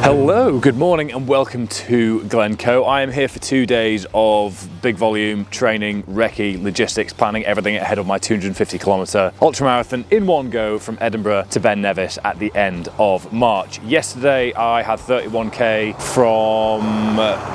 Hello, good morning and welcome to Glencoe. I am here for 2 days of big volume training, recce, logistics, planning everything ahead of my 250-kilometre ultramarathon in one go from Edinburgh to Ben Nevis at the end of March. Yesterday I had 31k from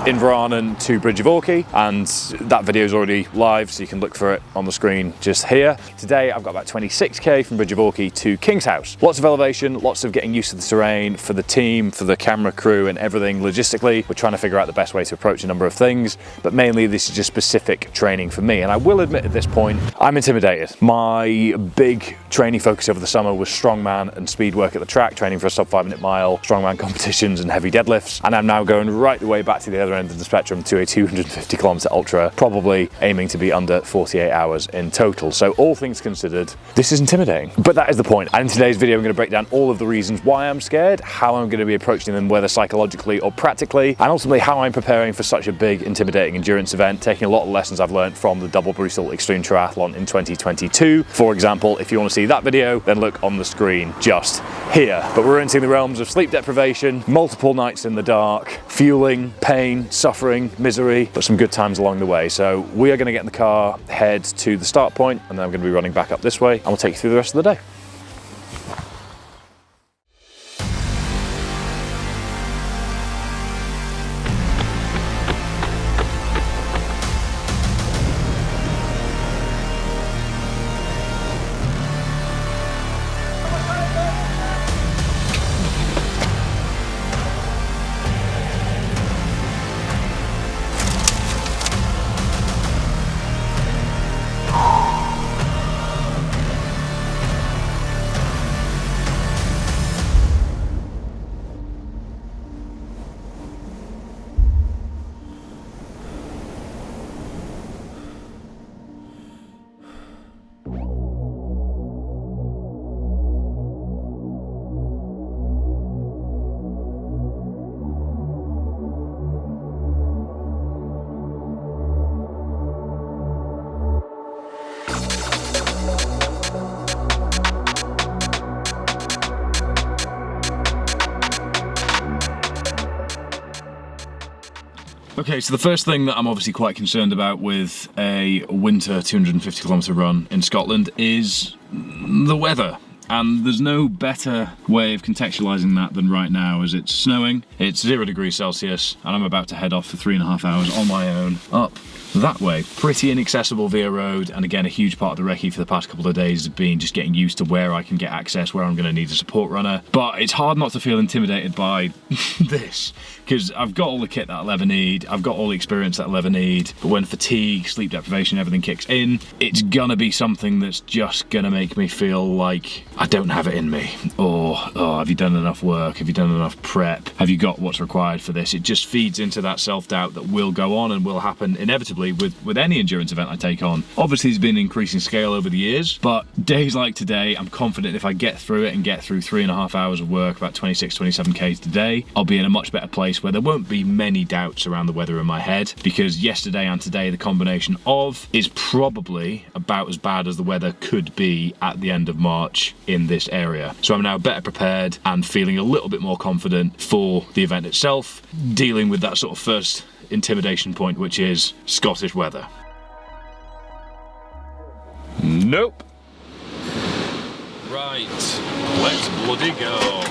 Inverarnon to Bridge of Orchy, and that video is already live so you can look for it on the screen just here. Today I've got about 26k from Bridge of Orchy to King's House. Lots of elevation, lots of getting used to the terrain for the team, for the camera crew and everything logistically. We're trying to figure out the best way to approach a number of things, but mainly this is just specific training for me. And I will admit at this point, I'm intimidated. My big training focus over the summer was strongman and speed work at the track, training for a sub 5-minute mile, strongman competitions and heavy deadlifts. And I'm now going right the way back to the other end of the spectrum to a 250-kilometre ultra, probably aiming to be under 48 hours in total. So all things considered, this is intimidating. But that is the point. And in today's video, I'm going to break down all of the reasons why I'm scared, how I'm going to be approaching them, whether psychologically or practically, and ultimately how I'm preparing for such a big, intimidating endurance event, taking a lot of lessons I've learned from the Double Bristol Extreme Triathlon in 2022. For example, if you want to see that video, then look on the screen just here. But we're entering the realms of sleep deprivation, multiple nights in the dark, fueling, pain, suffering, misery, but some good times along the way. So we are going to get in the car, head to the start point, and then I'm going to be running back up this way, and we'll take you through the rest of the day. Okay, so the first thing that I'm obviously quite concerned about with a winter 250-kilometre run in Scotland is the weather. And there's no better way of contextualising that than right now, as it's snowing, it's 0 degrees Celsius, and I'm about to head off for 3.5 hours on my own up that way. Pretty inaccessible via road, and again, a huge part of the recce for the past couple of days has been just getting used to where I can get access, where I'm going to need a support runner. But it's hard not to feel intimidated by this, because I've got all the kit that I'll ever need, I've got all the experience that I'll ever need, but when fatigue, sleep deprivation, everything kicks in, it's gonna be something that's just gonna make me feel like I don't have it in me, or oh, have you done enough work, have you done enough prep, have you got what's required for this? It just feeds into that self-doubt that will go on and will happen inevitably with any endurance event I take on. Obviously it's been increasing scale over the years, but days like today, I'm confident if I get through it and get through 3.5 hours of work, about 26-27k today, I'll be in a much better place where there won't be many doubts around the weather in my head, because yesterday and today the combination of is probably about as bad as the weather could be at the end of March in this area. So I'm now better prepared and feeling a little bit more confident for the event itself, dealing with that sort of first intimidation point, which is Scottish weather. Nope. Right, let's bloody go.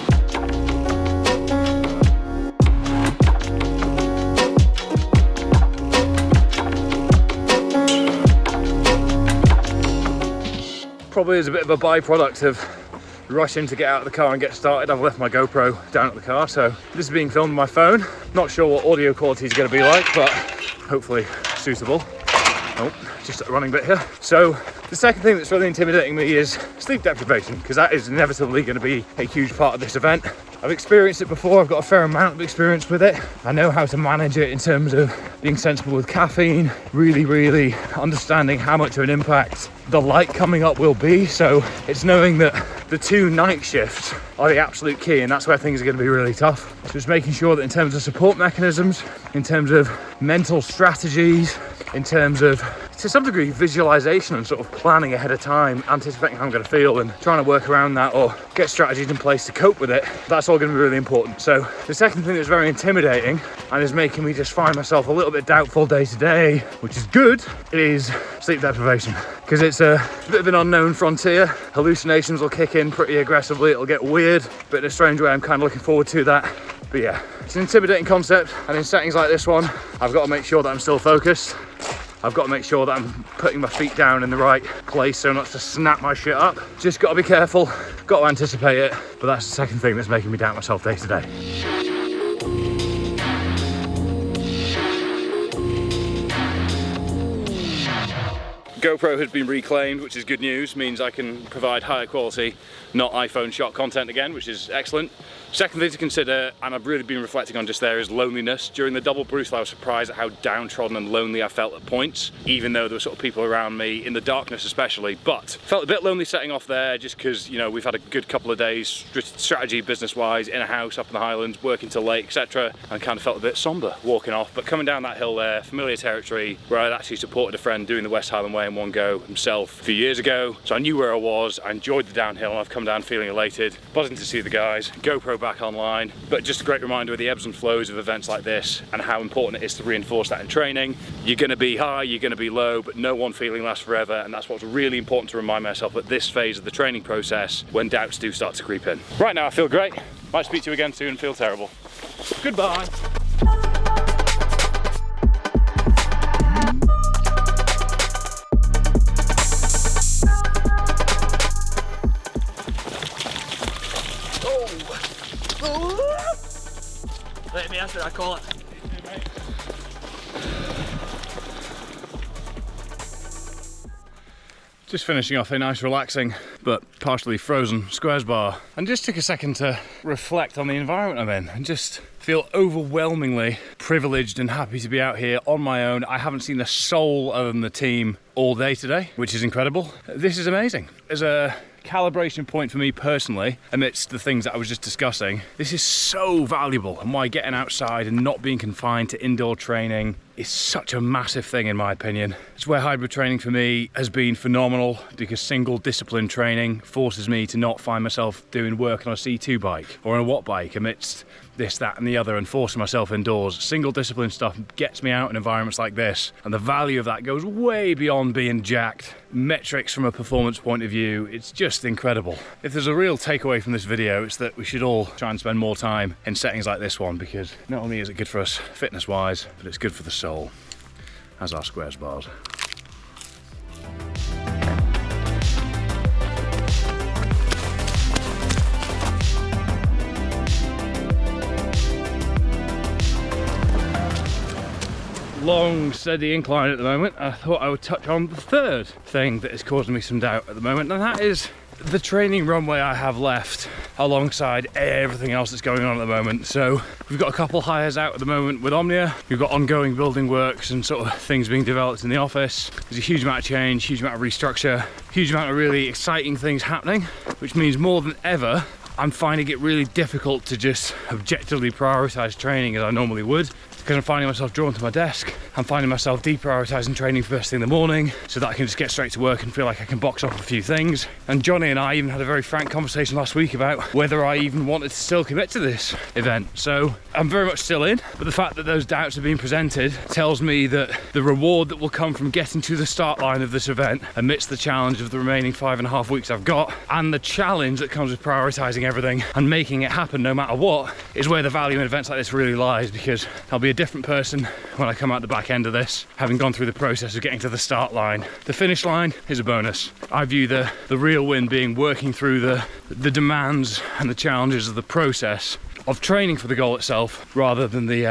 Probably as a bit of a byproduct of rushing to get out of the car and get started, I've left my GoPro down at the car, so this is being filmed on my phone. Not sure what audio quality is going to be like, but hopefully suitable. Oh, just a running bit here. So the second thing that's really intimidating me is sleep deprivation, because that is inevitably going to be a huge part of this event. I've experienced it before, I've got a fair amount of experience with it. I know how to manage it in terms of being sensible with caffeine, really understanding how much of an impact the light coming up will be. So it's knowing that the 2 night shifts are the absolute key, and that's where things are going to be really tough. So it's making sure that in terms of support mechanisms, in terms of mental strategies, in terms of, to some degree, visualization and sort of planning ahead of time, anticipating how I'm going to feel and trying to work around that or get strategies in place to cope with it, that's all going to be really important. So the second thing that's very intimidating and is making me just find myself a little bit doubtful day to day, which is good, is sleep deprivation. Because it's a bit of an unknown frontier. Hallucinations will kick in pretty aggressively, it'll get weird, but in a strange way I'm kind of looking forward to that. But yeah, it's an intimidating concept, and in settings like this one, I've got to make sure that I'm still focused. I've got to make sure that I'm putting my feet down in the right place so not to snap my shit up. Just got to be careful, got to anticipate it, but that's the second thing that's making me doubt myself day to day. GoPro has been reclaimed, which is good news, means I can provide higher quality, not iPhone shot content again, which is excellent. Second thing to consider, and I've really been reflecting on just there, is loneliness. During the double Bruce, I was surprised at how downtrodden and lonely I felt at points, even though there were sort of people around me, in the darkness especially, but felt a bit lonely setting off there just because, you know, we've had a good couple of days, strategy business-wise, in a house up in the Highlands, working till late, etc., and kind of felt a bit somber walking off. But coming down that hill there, familiar territory, where I'd actually supported a friend doing the West Highland Way in one go himself a few years ago, so I knew where I was, I enjoyed the downhill, and I've come down feeling elated, buzzing to see the guys, GoPro back online. But just a great reminder of the ebbs and flows of events like this and how important it is to reinforce that in training. You're going to be high, you're going to be low, but no one feeling lasts forever, and that's what's really important to remind myself at this phase of the training process when doubts do start to creep in. Right now I feel great, might speak to you again soon and feel terrible. Goodbye. Let me answer, I call it. Just finishing off a nice relaxing but partially frozen squares bar, and just took a second to reflect on the environment I'm in and just feel overwhelmingly privileged and happy to be out here on my own. I haven't seen a soul other than the team all day today, which is incredible. This is amazing. As a calibration point for me personally, amidst the things that I was just discussing, this is so valuable, and why getting outside and not being confined to indoor training is such a massive thing in my opinion. It's where hybrid training for me has been phenomenal, because single discipline training forces me to not find myself doing work on a C2 bike or on a watt bike amidst this, that and the other, and forcing myself indoors. Single discipline stuff gets me out in environments like this, and the value of that goes way beyond being jacked. Metrics from a performance point of view, it's just incredible. If there's a real takeaway from this video, it's that we should all try and spend more time in settings like this one, because not only is it good for us fitness wise, but it's good for the soul, as our squares bars. Long, steady incline at the moment. I thought I would touch on the third thing that is causing me some doubt at the moment, and that is the training runway I have left alongside everything else that's going on at the moment. So we've got a couple hires out at the moment with Omnia, we've got ongoing building works and sort of things being developed in the office. There's a huge amount of change, huge amount of restructure, huge amount of really exciting things happening, which means more than ever I'm finding it really difficult to just objectively prioritize training as I normally would, because I'm finding myself drawn to my desk. I'm finding myself deprioritizing training first thing in the morning so that I can just get straight to work and feel like I can box off a few things. And Johnny and I even had a very frank conversation last week about whether I even wanted to still commit to this event. So I'm very much still in, but the fact that those doubts are being presented tells me that the reward that will come from getting to the start line of this event amidst the challenge of the remaining 5.5 weeks I've got, and the challenge that comes with prioritizing everything and making it happen no matter what, is where the value in events like this really lies, because I'll be a different person when I come out the back end of this, having gone through the process of getting to the start line. The finish line is a bonus. I view the real win being working through the demands and the challenges of the process of training for the goal itself, rather than the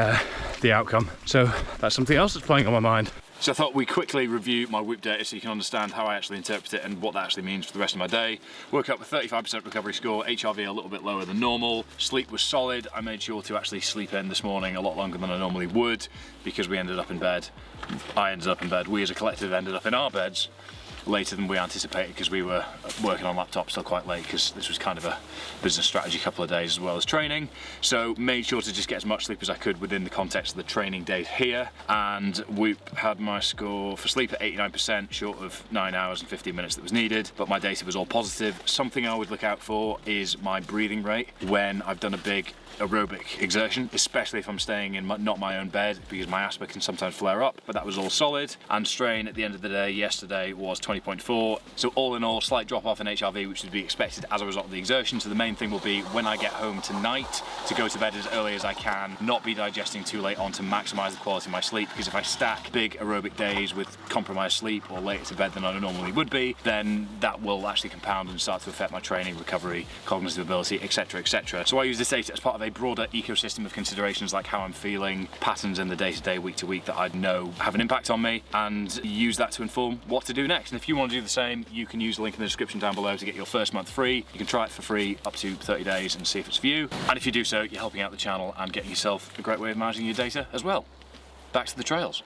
outcome. So that's something else that's playing on my mind. So I thought we'd quickly review my WHOOP data so you can understand how I actually interpret it and what that actually means for the rest of my day. Woke up with 35% recovery score, HRV a little bit lower than normal. Sleep was solid. I made sure to actually sleep in this morning a lot longer than I normally would, because we ended up in bed. I ended up in bed. We as a collective ended up in our beds later than we anticipated because we were working on laptops till quite late, because this was kind of a business strategy couple of days as well as training. So made sure to just get as much sleep as I could within the context of the training day here, and we had my score for sleep at 89%, short of 9 hours and 15 minutes that was needed, but my data was all positive. Something I would look out for is my breathing rate when I've done a big aerobic exertion, especially if I'm staying in not my own bed, because my asthma can sometimes flare up, but that was all solid. And strain at the end of the day yesterday was 20.4, so all in all slight drop off in HRV, which would be expected as a result of the exertion. So the main thing will be when I get home tonight to go to bed as early as I can, not be digesting too late on to maximise the quality of my sleep, because if I stack big aerobic days with compromised sleep or later to bed than I normally would be, then that will actually compound and start to affect my training, recovery, cognitive ability, etc, etc. So I use this data as part of a broader ecosystem of considerations like how I'm feeling, patterns in the day-to-day, week-to-week that I know have an impact on me, and use that to inform what to do next. And if you want to do the same, you can use the link in the description down below to get your first month free. You can try it for free up to 30 days and see if it's for you. And if you do so, you're helping out the channel and getting yourself a great way of managing your data as well. Back to the trails.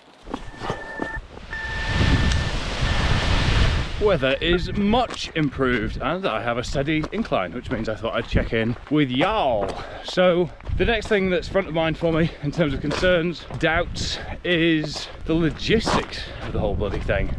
Weather is much improved and I have a steady incline, which means I thought I'd check in with y'all. So the next thing that's front of mind for me in terms of concerns, doubts, is the logistics of the whole bloody thing.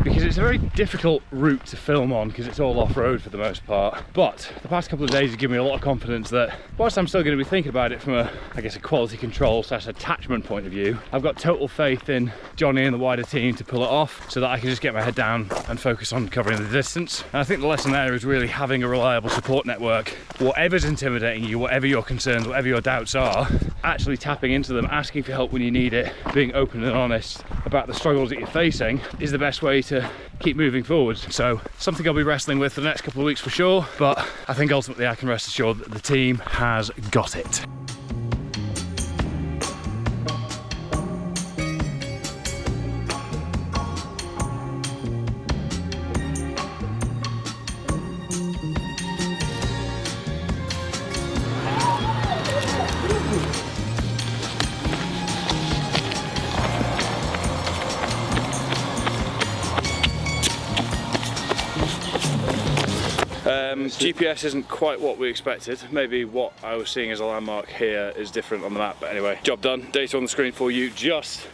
Because it's a very difficult route to film on, because it's all off-road for the most part. But the past couple of days have given me a lot of confidence that, whilst I'm still going to be thinking about it from a, I guess, a quality control / attachment point of view, I've got total faith in Johnny and the wider team to pull it off, so that I can just get my head down and focus on covering the distance. And I think the lesson there is really having a reliable support network. Whatever's intimidating you, whatever your concerns, whatever your doubts are, actually tapping into them, asking for help when you need it, being open and honest about the struggles that you're facing is the best way to keep moving forward. So something I'll be wrestling with for the next couple of weeks for sure, but I think ultimately I can rest assured that the team has got it. GPS isn't quite what we expected. Maybe what I was seeing as a landmark here is different on the map, but anyway, job done. Data on the screen for you just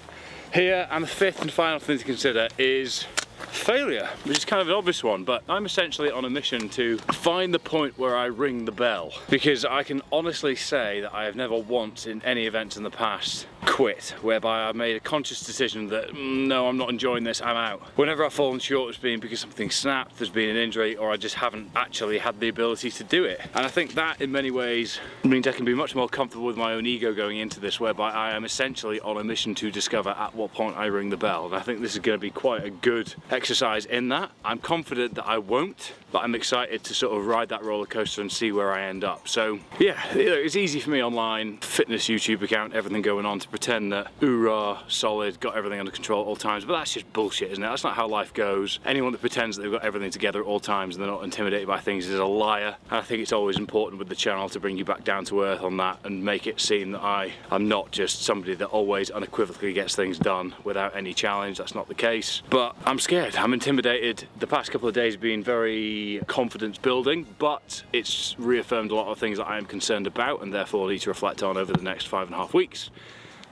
here. And the fifth and final thing to consider is failure, which is kind of an obvious one, but I'm essentially on a mission to find the point where I ring the bell, because I can honestly say that I have never once in any events in the past quit, whereby I made a conscious decision that no, I'm not enjoying this, I'm out. Whenever I've fallen short, it's been because something snapped, there's been an injury, or I just haven't actually had the ability to do it. And I think that in many ways means I can be much more comfortable with my own ego going into this, whereby I am essentially on a mission to discover at what point I ring the bell. And I think this is going to be quite a good exercise in that. I'm confident that I won't, but I'm excited to sort of ride that roller coaster and see where I end up. So yeah, it's easy for me online, fitness YouTube account, everything going on, to pretend that hoorah, solid, got everything under control at all times, but that's just bullshit, isn't it? That's not how life goes. Anyone that pretends that they've got everything together at all times and they're not intimidated by things is a liar. And I think it's always important with the channel to bring you back down to earth on that and make it seem that I am not just somebody that always unequivocally gets things done without any challenge. That's not the case. But I'm scared, I'm intimidated. The past couple of days have been very confidence building, but it's reaffirmed a lot of things that I am concerned about and therefore need to reflect on over the next 5.5 weeks.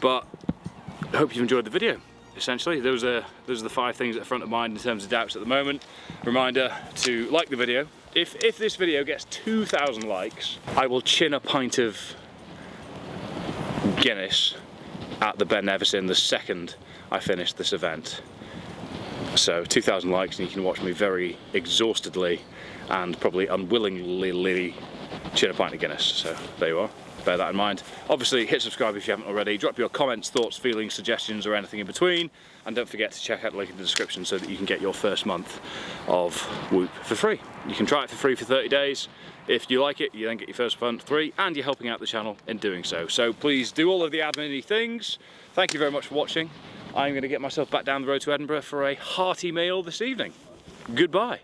But I hope you've enjoyed the video. Essentially, those are the 5 things at the front of mind in terms of doubts at the moment. Reminder to like the video. If this video gets 2,000 likes, I will chin a pint of Guinness at the Ben Nevis the second I finish this event. So 2,000 likes and you can watch me very exhaustedly and probably unwillingly chin a pint of Guinness. So there you are. Bear that in mind. Obviously, hit subscribe if you haven't already. Drop your comments, thoughts, feelings, suggestions, or anything in between. And don't forget to check out the link in the description so that you can get your first month of Whoop for free. You can try it for free for 30 days. If you like it, you then get your first month free, and you're helping out the channel in doing so. So please do all of the admin-y things. Thank you very much for watching. I'm going to get myself back down the road to Edinburgh for a hearty meal this evening. Goodbye.